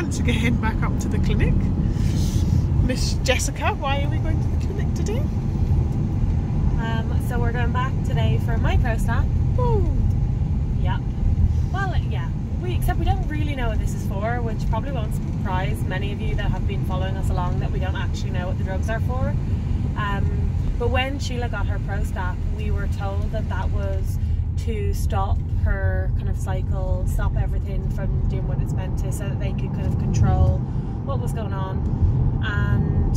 once again back up to the clinic. Miss Jessica, why are we going to the clinic today? So we're going back today for my Prostap. Ooh. Yep. Well, yeah. Except we don't really know what this is for, which probably won't surprise many of you that have been following us along, that we don't actually know what the drugs are for. But when Sheila got her Prostap, we were told that that was to stop her kind of cycle, stop everything from doing what it's meant to, so that they could kind of control what was going on, and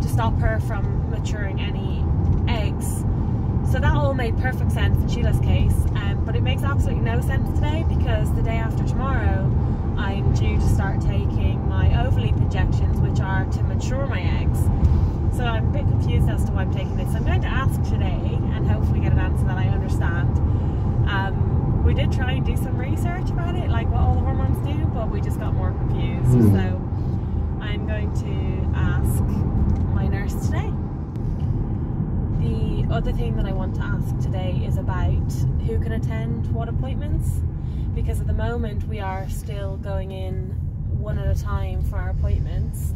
to stop her from maturing any eggs. So that all made perfect sense in Sheila's case, but it makes absolutely no sense today, because the day after tomorrow I'm due to start taking my Ovaleap injections, which are to mature my eggs. So I'm a bit confused as to why I'm taking this. So I'm going to ask today and hopefully get an answer that I understand. We did try and do some research about it, like what all the hormones do, but we just got more confused. So I'm going to ask my nurse today. The other thing that I want to ask today is about who can attend what appointments, because at the moment we are still going in one at a time for our appointments.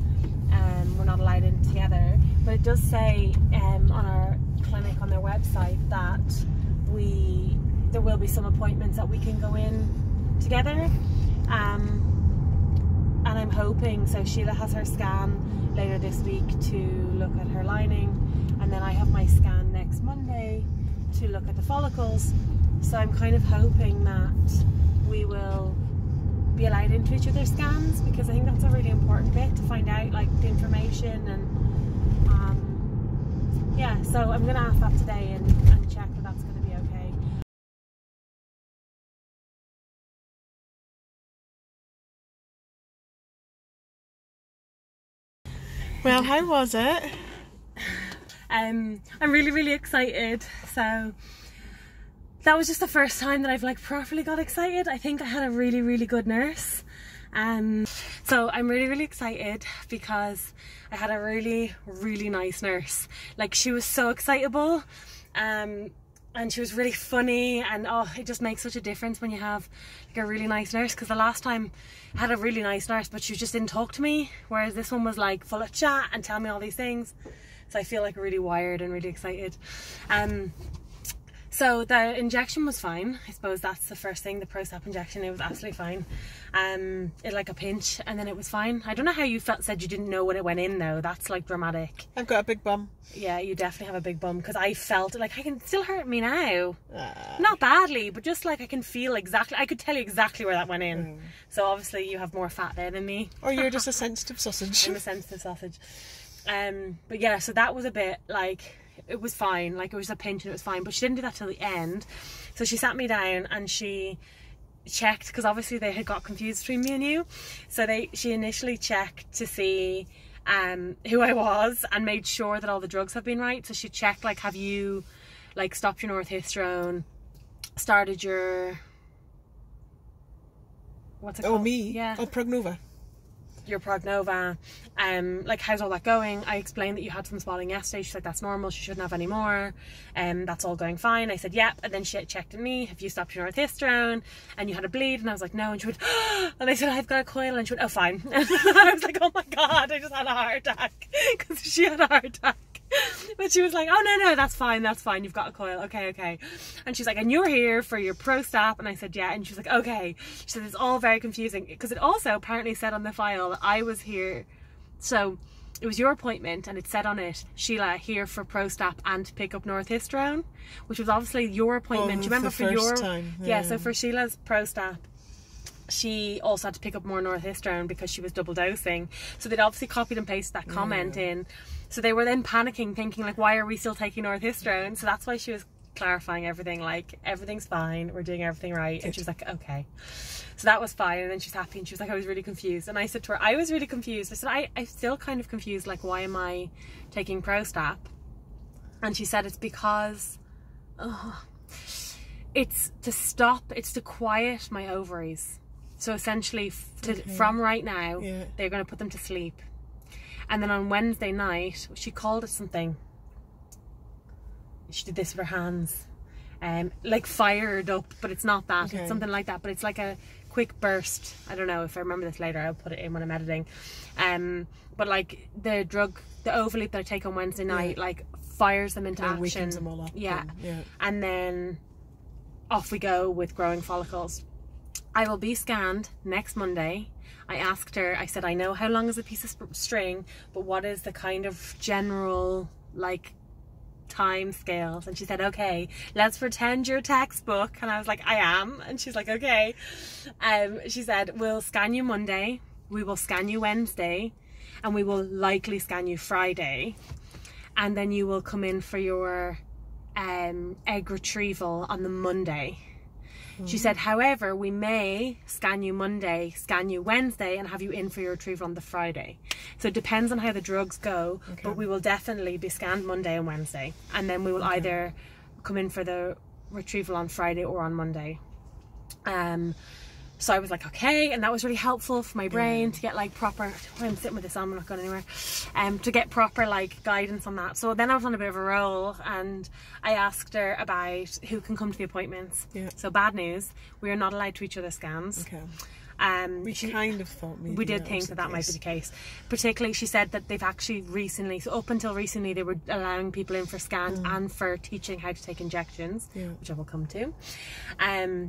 We're not allowed in together, but it does say on our clinic, on their website, that there will be some appointments that we can go in together, and I'm hoping, so Sheila has her scan later this week to look at her lining, and then I have my scan next Monday to look at the follicles. So I'm kind of hoping that we will be allowed into each other's scans, because I think that's a really important bit to find out, like, the information, and yeah, so I'm going to ask that today and check that that's going to be okay. Well, how was it? I'm really excited. So that was just the first time that I've like properly got excited. I think I had a really good nurse. So I'm really excited because I had a really nice nurse. Like, she was so excitable, and she was really funny, and oh, it just makes such a difference when you have like a really nice nurse, because the last time I had a really nice nurse but she just didn't talk to me, whereas this one was like full of chat and tell me all these things. So I feel like really wired and really excited. So the injection was fine. I suppose that's the first thing, the Prostap injection. It was absolutely fine. It like a pinch, and then it was fine. I don't know how you said you didn't know when it went in though. That's like dramatic. I've got a big bum. Yeah, you definitely have a big bum, because I felt like I can still hurt me now. Not badly, but just like I can feel exactly, I could tell you exactly where that went in. So obviously you have more fat there than me. Or you're just a sensitive sausage. I'm a sensitive sausage. But yeah, so that was a bit like, it was fine, like it was a pinch and it was fine, but she didn't do that till the end. So she sat me down and she checked, because obviously they had got confused between me and you, so she initially checked to see who I was and made sure that all the drugs have been right. So she checked, like, have you like stopped your northistrone, started your, what's it called? Oh, me? Yeah. Oh, Prognova. Your Prognova, like, how's all that going? I explained that you had some swelling yesterday. She's like, that's normal, she shouldn't have any more, that's all going fine. I said, yep. And then she checked at me, have you stopped your northistrone, and you had a bleed? And I was like, no. And she went, oh, and I said, I've got a coil, and she went, oh, fine. And I was like, oh my god, I just had a heart attack, because she had a heart attack. But she was like, oh no, that's fine, you've got a coil, okay. And she's like, and you're here for your Prostap? And I said, yeah. And she was like, okay. She said, it's all very confusing, because it also apparently said on the file that I was here, so it was your appointment, and it said on it, Sheila here for Prostap and to pick up northistrone, which was obviously your appointment. Oh, do you remember for your time? Yeah, so for Sheila's Prostap, she also had to pick up more northistrone because she was double dosing. So they'd obviously copied and pasted that comment in. So they were then panicking, thinking like, why are we still taking northistrone? So that's why she was clarifying everything, like, everything's fine, we're doing everything right. And she was like, okay. So that was fine. And then she's happy, and she was like, I was really confused. And I said to her, I was really confused. I said, I'm still kind of confused, like, why am I taking Prostap? And she said, it's because it's to quiet my ovaries. So essentially, from right now, they're going to put them to sleep. And then on Wednesday night, she called it something. She did this with her hands. Like fired up, but it's not that. It's something like that. But it's like a quick burst. I don't know if I remember this later. I'll put it in when I'm editing. But like the Ovaloop that I take on Wednesday night, like fires them into action. Weakens them all up. Yeah. And then off we go with growing follicles. I will be scanned next Monday. I asked her, I said, I know how long is a piece of string, but what is the kind of general like time scales? And she said, okay, let's pretend you're textbook. And I was like, I am. And she's like, okay. She said, we'll scan you Monday, we will scan you Wednesday, and we will likely scan you Friday, and then you will come in for your egg retrieval on the Monday. She said, however, we may scan you Monday, scan you Wednesday, and have you in for your retrieval on the Friday. So it depends on how the drugs go, but we will definitely be scanned Monday and Wednesday. And then we will either come in for the retrieval on Friday or on Monday. So I was like, okay, and that was really helpful for my brain to get like proper, I'm sitting with this on, I'm not going anywhere, to get proper like guidance on that. So then I was on a bit of a roll, and I asked her about who can come to the appointments. So bad news, we are not allowed to each other's scans. We kind of thought maybe we did think that might be the case. Particularly, she said that they've actually recently, so up until recently, they were allowing people in for scans and for teaching how to take injections, which I will come to.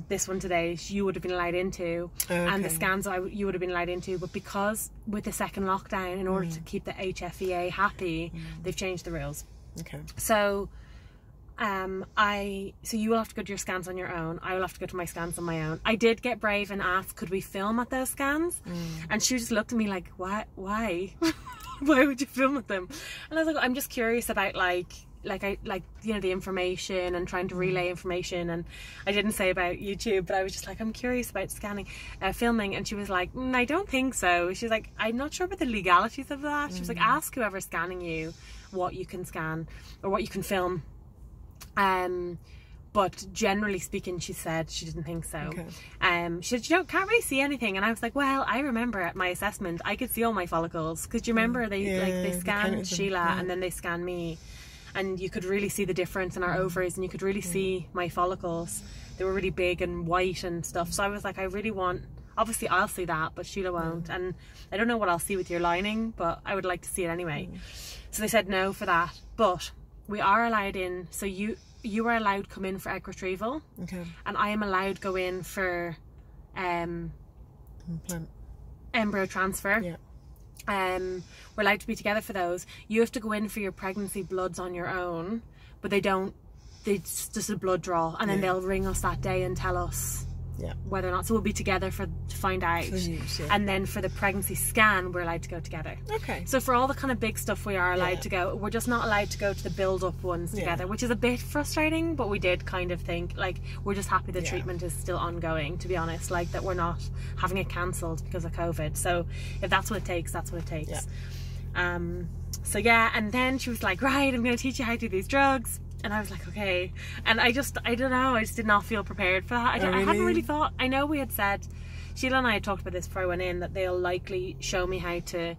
This one today, you would have been allowed into, and the scans you would have been allowed into, but because with the second lockdown, in order to keep the HFEA happy, they've changed the rules. So so you will have to go to your scans on your own. I will have to go to my scans on my own. I did get brave and ask, could we film at those scans? And she just looked at me like, why? Why would you film at them? And I was like, I'm just curious about like you know, the information and trying to relay information. And I didn't say about YouTube, but I was just like, I'm curious about filming. And she was like, I don't think so. She's like, I'm not sure about the legalities of that. She was like, ask whoever's scanning you what you can scan or what you can film. But generally speaking, she said she didn't think so. She said, you can't really see anything. And I was like, well, I remember at my assessment I could see all my follicles, because you remember they scanned Sheila and then they scanned me, and you could really see the difference in our ovaries, and you could really see my follicles. They were really big and white and stuff. So I was like, I really want, obviously I'll see that, but Sheila won't. And I don't know what I'll see with your lining, but I would like to see it anyway. So they said no for that, but we are allowed in. So you are allowed to come in for egg retrieval, and I am allowed to go in for embryo transfer. We're allowed to be together for those. You have to go in for your pregnancy bloods on your own, but it's just a blood draw, and then they'll ring us that day and tell us whether or not. So we'll be together to find out. And then for the pregnancy scan, we're allowed to go together. So for all the kind of big stuff, we are allowed to go. We're just not allowed to go to the build-up ones together, which is a bit frustrating. But we did kind of think, like, we're just happy the treatment is still ongoing, to be honest, like that we're not having it cancelled because of COVID. So if that's what it takes, that's what it takes. So yeah, and then she was like, right, I'm going to teach you how to do these drugs. And I was like, okay. And I don't know, I just did not feel prepared for that. I hadn't really thought. I know we had said, Sheila and I had talked about this before I went in, that they'll likely show me how to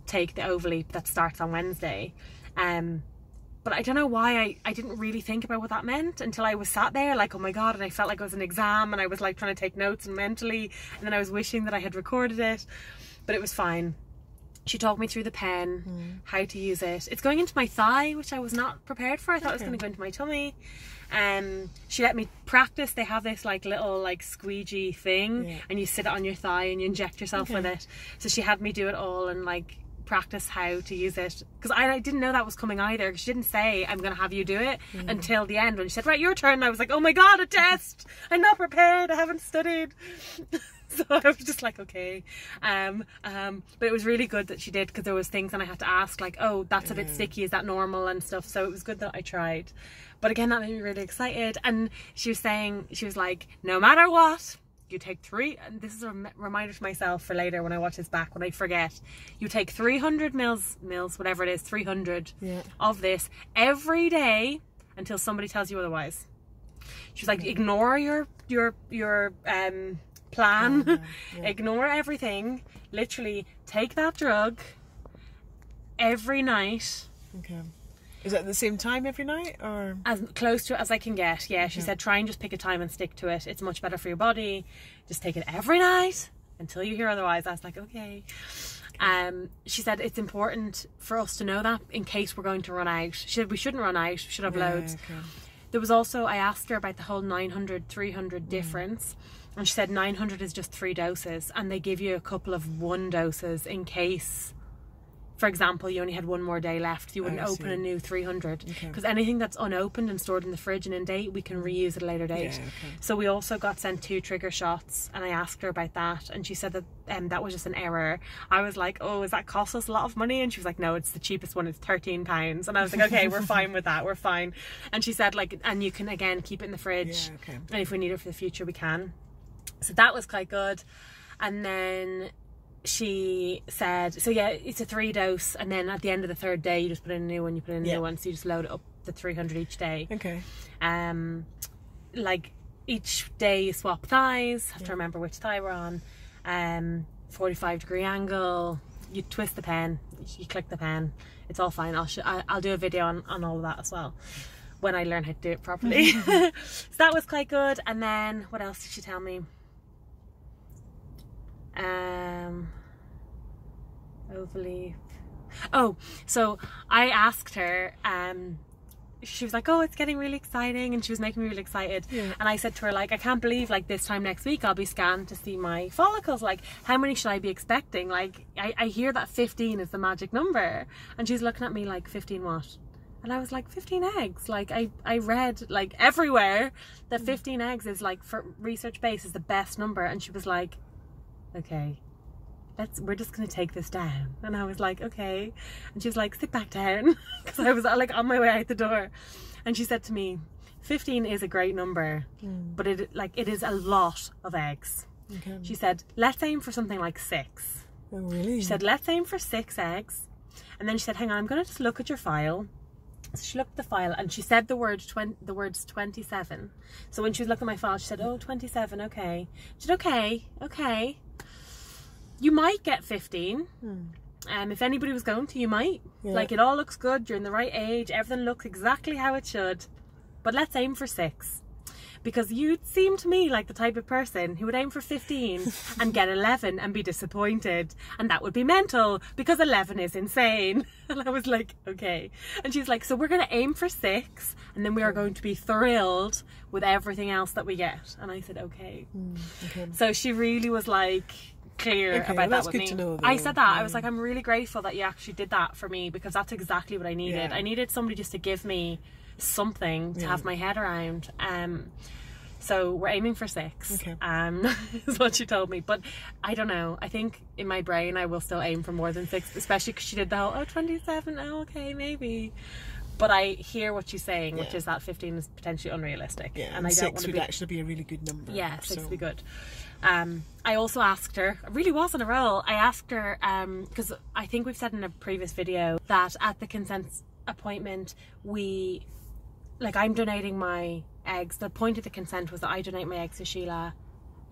take the Ovaloop that starts on Wednesday. But I don't know why I didn't really think about what that meant until I was sat there like, oh my God, and I felt like it was an exam, and I was like trying to take notes and mentally, and then I was wishing that I had recorded it, but it was fine. She talked me through the pen, how to use it. It's going into my thigh, which I was not prepared for. I thought it was going to go into my tummy. She let me practice. They have this like little like squeegee thing, and you sit it on your thigh and you inject yourself with it. So she had me do it all and like practice how to use it, because I didn't know that was coming either. She didn't say, I'm going to have you do it until the end when she said, right, your turn. And I was like, oh my God, a test. I'm not prepared. I haven't studied. So I was just like, okay. But it was really good that she did, because there was things and I had to ask like, oh, that's a bit sticky, is that normal and stuff. So it was good that I tried. But again, that made me really excited. And she was saying, she was like, no matter what, you take 3, and this is a reminder to myself for later when I watch this back, when I forget, you take 300 mils, whatever it is, 300 of this every day until somebody tells you otherwise. She was like, ignore your plan, ignore everything, literally take that drug every night Is it at the same time every night, or as close to it as I can get? Yeah, she said try and just pick a time and stick to it. It's much better for your body. Just take it every night until you hear otherwise. I was like, okay. She said it's important for us to know that in case we're going to run out. She said we shouldn't run out. We should have loads. Okay. There was also, I asked her about the whole 900, 300 difference. And she said 900 is just 3 doses. And they give you a couple of 1 doses in case, for example, you only had 1 more day left. You wouldn't open a new 300. Because anything that's unopened and stored in the fridge and in date, we can reuse at a later date. Yeah, okay. So we also got sent 2 trigger shots. And I asked her about that. And she said that that was just an error. I was like, oh, does that cost us a lot of money? And she was like, no, it's the cheapest one. It's £13. And I was like, okay, we're fine with that. We're fine. And she said, like, and you can, again, keep it in the fridge. Yeah, okay. And if we need it for the future, we can. So that was quite good. And then she said, so yeah, it's a 3 dose, and then at the end of the 3rd day you just put in a new one, new one, so you just load it up the 300 each day. Okay. Like each day you swap thighs, have to remember which thigh we're on, 45-degree angle, you twist the pen, you click the pen, it's all fine. I'll do a video on all of that as well when I learn how to do it properly. So that was quite good. And then what else did she tell me? Overleaf. Oh, so I asked her, she was like, oh, it's getting really exciting, and she was making me really excited. And I said to her, like, I can't believe, like, this time next week I'll be scanned to see my follicles. Like, how many should I be expecting? Like, I hear that 15 is the magic number. And she's looking at me like, 15 what? And I was like, 15 eggs. Like, I read, like, everywhere that 15 eggs is, like, for research base is the best number. And she was like, okay, we're just going to take this down. And I was like, okay. And she was like, sit back down. Because I was, like, on my way out the door. And she said to me, 15 is a great number, but it is a lot of eggs. Okay. She said, let's aim for something like 6. Oh, really? She said, let's aim for 6 eggs. And then she said, hang on, I'm going to just look at your file. So she looked at the file and she said the words 27. So when she was looking at my file, she said, oh, 27, okay. She said, okay. You might get 15. If anybody was going to, you might. Yeah. Like, it all looks good, you're in the right age, everything looks exactly how it should. But let's aim for 6. Because you seem to me like the type of person who would aim for 15 and get 11 and be disappointed. And that would be mental, because 11 is insane. And I was like, okay. And she's like, so we're going to aim for 6, and then we are going to be thrilled with everything else that we get. And I said, okay. Okay. So she really was like clear about that with me. To know, I said that. I was like, I'm really grateful that you actually did that for me, because that's exactly what I needed. I needed somebody just to give me something to have my head around. So we're aiming for 6. Okay. Is what she told me. But I don't know, I think in my brain I will still aim for more than 6, especially because she did the whole 27, okay, maybe. But I hear what she's saying, which is that 15 is potentially unrealistic. And I don't 6 would actually be a really good number. Yeah, 6 would be good. I also asked her, I really was on a roll, I asked her, because I think we've said in a previous video that at the consent appointment I'm donating my eggs. The point of the consent was that I donate my eggs to Sheila,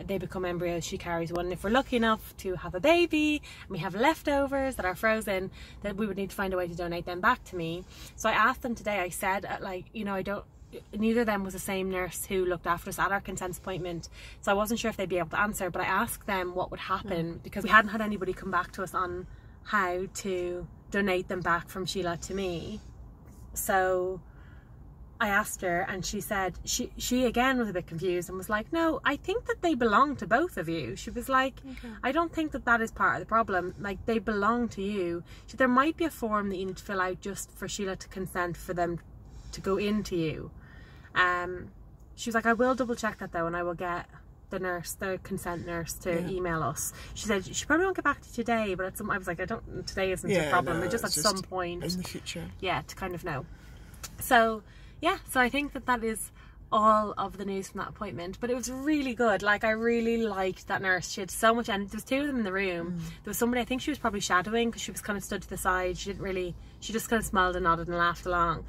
they become embryos, she carries one, and if we're lucky enough to have a baby and we have leftovers that are frozen, then we would need to find a way to donate them back to me. So I asked them today, I said, neither of them was the same nurse who looked after us at our consent appointment, so I wasn't sure if they'd be able to answer, but I asked them what would happen, because we hadn't had anybody come back to us on how to donate them back from Sheila to me. So I asked her, and she said, she again was a bit confused and was like, no, I think that they belong to both of you. She was like, I don't think that is part of the problem. Like, they belong to you. So there might be a form that you need to fill out just for Sheila to consent for them to go into you. She was like, I will double check that though, and I will get the consent nurse to email us. She said she probably won't get back to you today, but I was like, today isn't a problem. But just at some point in the future, to kind of know. So so I think that is all of the news from that appointment, but it was really good. Like, I really liked that nurse. She had so much, and there was 2 of them in the room. There was somebody, I think she was probably shadowing, because she was kind of stood to the side. She just kind of smiled and nodded and laughed along.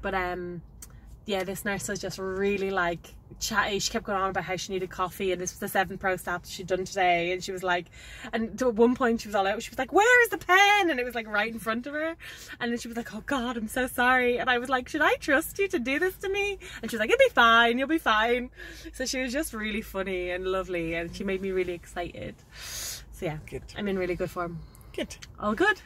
But yeah, this nurse was just really like chatty. She kept going on about how she needed coffee, and this was the 7th Prostap she'd done today, and she was like, and at one point she was all out, she was like, where is the pen? And it was like right in front of her, and then she was like, oh God, I'm so sorry. And I was like, should I trust you to do this to me? And she was like, you'll be fine, you'll be fine. So she was just really funny and lovely, and she made me really excited. So yeah, Good. I'm in really good form. Good. All good.